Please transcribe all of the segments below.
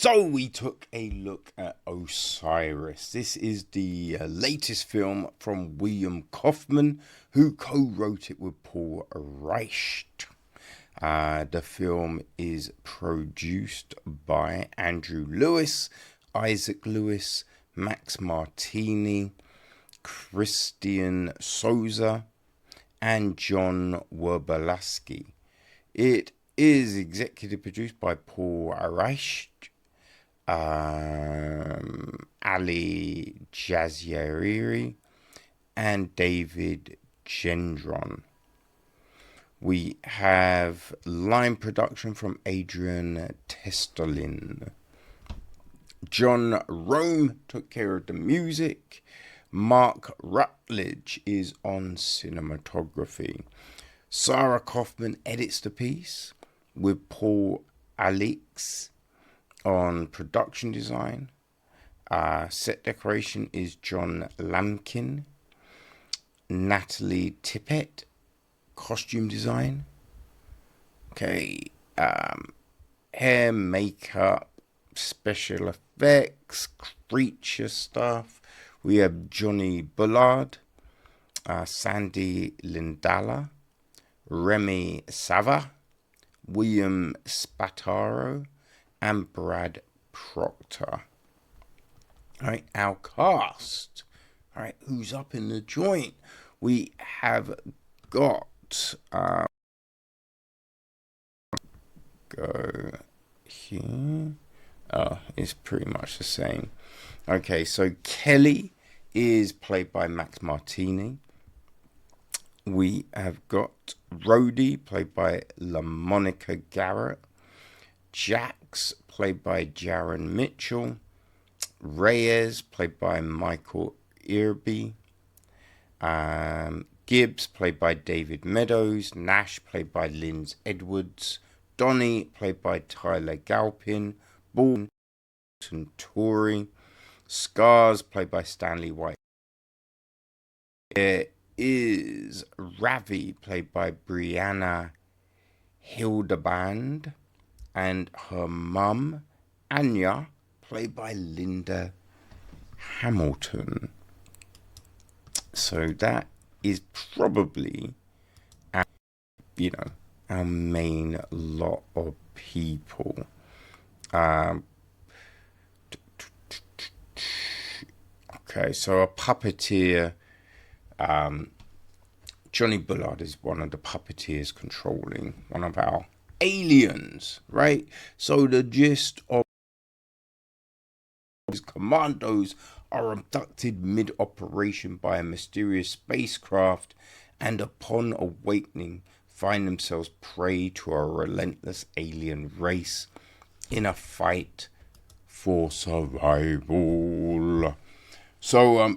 So we took a look at Osiris. This is the latest film from William Kaufman, who co-wrote it with Paul Reichelt. The film is produced by Andrew Lewis, Isaac Lewis, Max Martini, Christian Souza, and John Werbelaski. It is executive produced by Paul Reichelt, Ali Jazieri, and David Gendron. We have line production from Adrian Testolin. John Rome took care of the music. Mark Rutledge is on cinematography. Sarah Kaufman edits the piece, with Paul Alix on production design. Set decoration is John Lamkin. Natalie Tippett, costume design. Hair, makeup, special effects, creature stuff. We have Johnny Bullard, Sandy Lindala, Remy Sava, William Spataro, and Brad Proctor. All right, our cast. All right, who's up in the joint? We have got go here. Oh, it's pretty much the same. Okay, so Kelly is played by Max Martini. We have got Rhodey, played by LaMonica Garrett. Jax, played by Jaren Mitchell. Reyes, played by Michael Irby. Gibbs, played by David Meadows. Nash, played by Linds Edwards. Donnie, played by Tyler Galpin. Dawson Towery. Scars, played by Stanley White. There is Ravi, played by Brianna Hildebrand, and her mum, Anya, played by Linda Hamilton. So that is probably our main lot of people. Okay, so a puppeteer. Johnny Bullard is one of the puppeteers controlling one of our aliens, right? So the gist of his commandos are abducted mid-operation by a mysterious spacecraft, and upon awakening find themselves prey to a relentless alien race in a fight for survival. So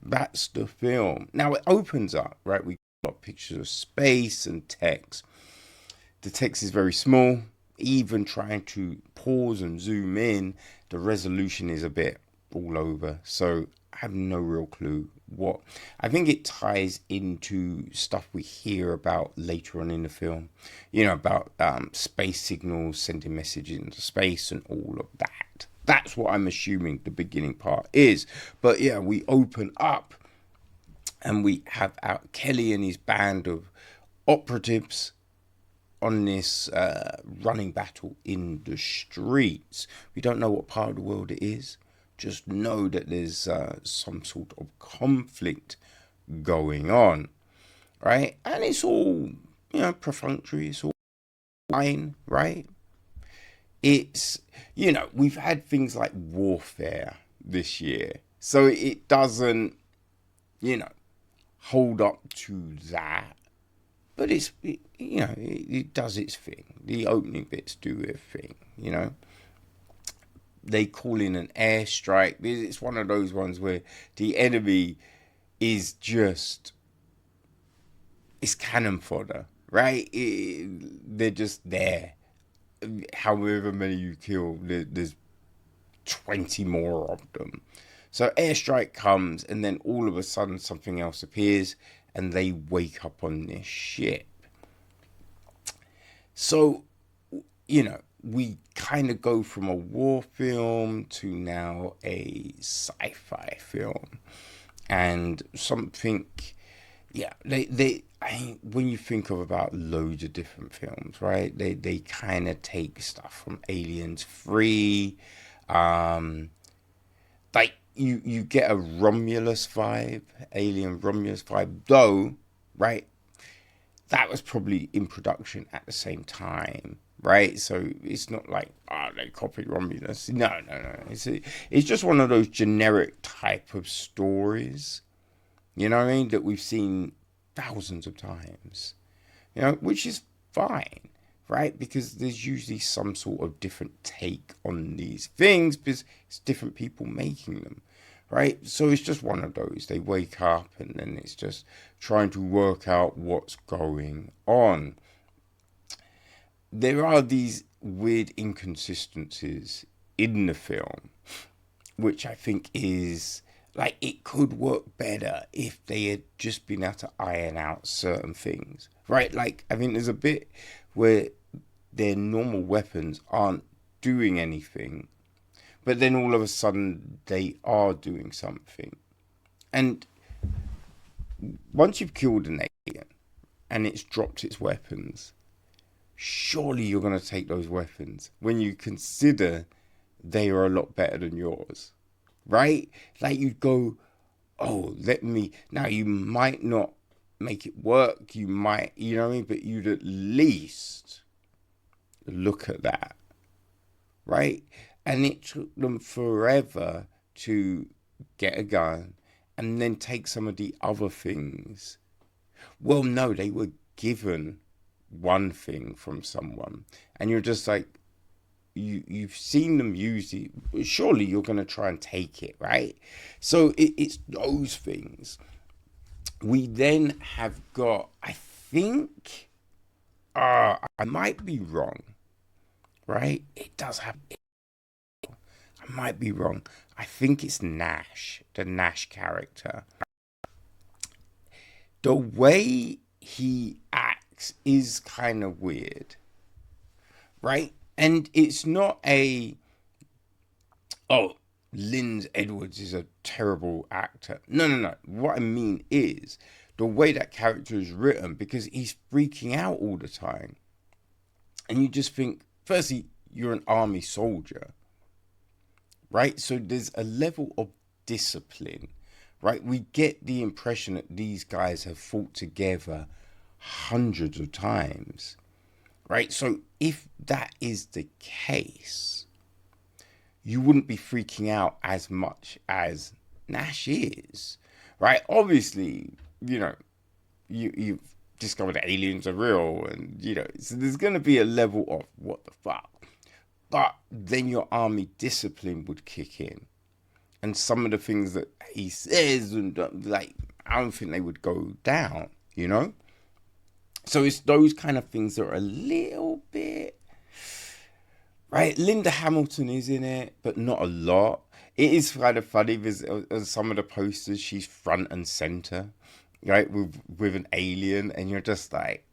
that's the film. Now it opens up, right? We got pictures of space and text. The text is very small. Even trying to pause and zoom in, the resolution is a bit all over. So I have no real clue what. I think it ties into stuff we hear about later on in the film. About space signals sending messages into space and all of that. That's what I'm assuming the beginning part is. But yeah, we open up and we have out Kelly and his band of operatives on this running battle in the streets. We don't know what part of the world it is. Just know that there's some sort of conflict going on, right? And it's all, perfunctory. It's all fine, right? It's, we've had things like warfare this year. So it doesn't, hold up to that. But it does its thing. The opening bits do their thing, They call in an airstrike. It's one of those ones where the enemy is just, it's cannon fodder, right? They're just there. However many you kill, there's 20 more of them. So airstrike comes, and then all of a sudden something else appears, and they wake up on this ship. So, we kind of go from a war film to now a sci-fi film, and something, yeah, when you think of about loads of different films, right? They kind of take stuff from Aliens 3, like you get a Romulus vibe, Alien Romulus vibe, though, right? That was probably in production at the same time, right? So it's not like, they copied Romulus. No. It's just one of those generic type of stories, you know what I mean, that we've seen thousands of times, you know, which is fine, right? Because there's usually some sort of different take on these things because it's different people making them, right? So it's just one of those. They wake up and then it's just trying to work out what's going on. There are these weird inconsistencies in the film, which I think is like, it could work better if they had just been able to iron out certain things, right? Like, I think there's a bit where their normal weapons aren't doing anything, but then all of a sudden they are doing something. And once you've killed an alien and it's dropped its weapons, surely you're going to take those weapons when you consider they are a lot better than yours, right? Like, you'd go, oh, now you might not make it work, you might, you know what I mean, but you'd at least look at that, right? And it took them forever to get a gun and then take some of the other things. Well, no, they were given one thing from someone, and you're just like, you've seen them use it, surely you're going to try and take it, right? So it's those things. We then have got, I think, I might be wrong, right? It does have, I might be wrong. I think it's Nash, the Nash character. The way he acts is kind of weird, right? And it's not Linds Edwards is a terrible actor. No. What I mean is the way that character is written, because he's freaking out all the time. And you just think, firstly, you're an army soldier, right? So there's a level of discipline, right? We get the impression that these guys have fought together hundreds of times, right? So if that is the case, you wouldn't be freaking out as much as Nash is, right? Obviously, you know, you've discovered that aliens are real, and, you know, so there's going to be a level of what the fuck. But then your army discipline would kick in. And some of the things that he says, and like, I don't think they would go down, you know? So it's those kind of things that are a little bit, right? Linda Hamilton is in it, but not a lot. It is kind of funny because on some of the posters, she's front and center, right? With an alien, and you're just like,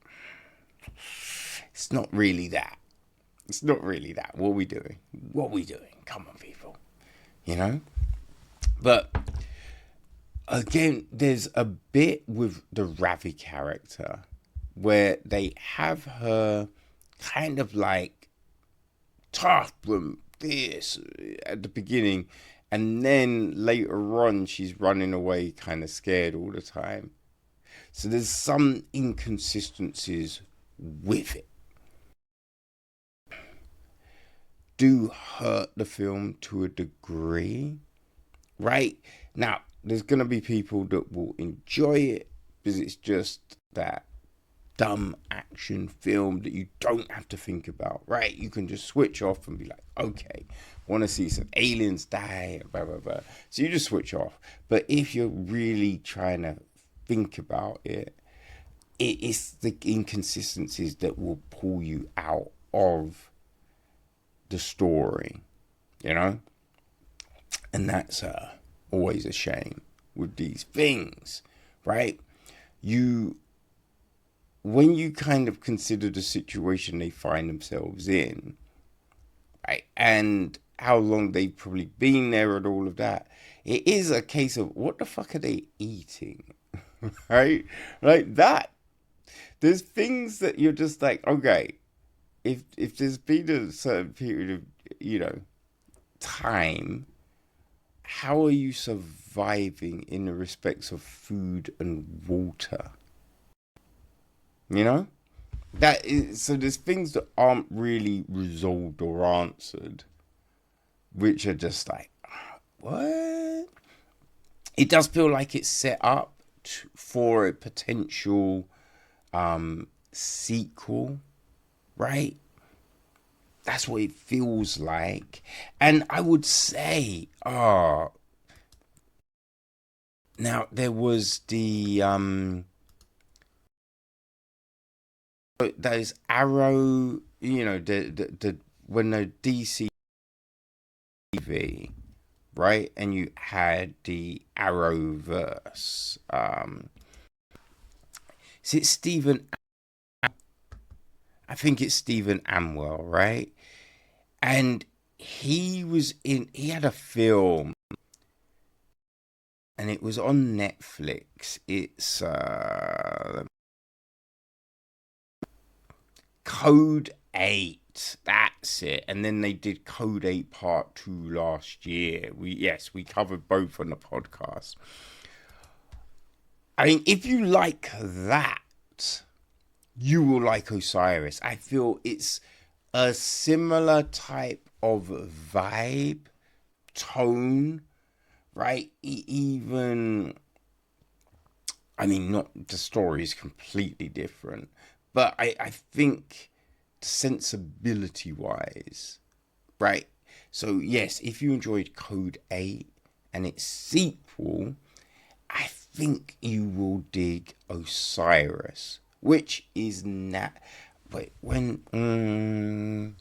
it's not really that. It's not really that. What are we doing? What are we doing? Come on, people. You know? But again, there's a bit with the Ravi character where they have her kind of like tough and fierce at the beginning, and then later on she's running away kind of scared all the time. So there's some inconsistencies with it. Do hurt the film to a degree, right? Now, there's going to be people that will enjoy it because it's just that dumb action film that you don't have to think about, right? You can just switch off and be like, okay, want to see some aliens die, blah, blah, blah. So you just switch off. But if you're really trying to think about it, it is the inconsistencies that will pull you out of the story, you know? And that's always a shame with these things, right? When you kind of consider the situation they find themselves in, right? And how long they've probably been there and all of that. It is a case of what the fuck are they eating, right? Like that. There's things that you're just like, okay, if there's been a certain period of, you know, time, how are you surviving in the respects of food and water? You know? That is, so there's things that aren't really resolved or answered, which are just like, what? It does feel like it's set up for a potential sequel, right? That's what it feels like. And I would say, now there was the those Arrow, you know, the when the DC TV, right? And you had the Arrowverse. Is it Stephen? I think it's Stephen Amell, right? And he had a film, and it was on Netflix. It's Code 8. That's it. And then they did Code 8 Part 2 last year. We covered both on the podcast. I mean, if you like that, you will like Osiris. I feel it's a similar type of vibe, tone, right? Even, I mean, not the story is completely different, but I think sensibility wise, right? So, yes, if you enjoyed Code 8 and its sequel, I think you will dig Osiris, which is not. Wait, when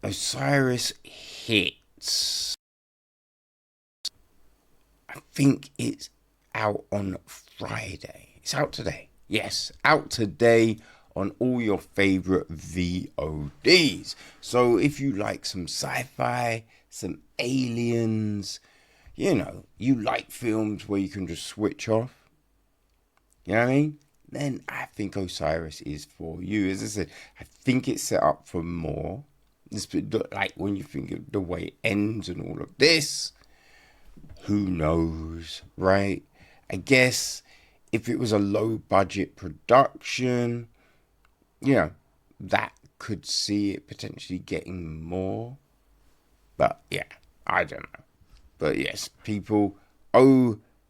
Osiris hits, I think it's out on Friday. It's out today. Yes, out today on all your favorite VODs. So if you like some sci-fi, some aliens, you know, you like films where you can just switch off, you know what I mean? Then I think Osiris is for you. As I said, I think it's set up for more. It's like when you think of the way it ends and all of this, who knows, right? I guess if it was a low budget production, you know, that could see it potentially getting more. But yeah, I don't know. But yes, people, Osiris.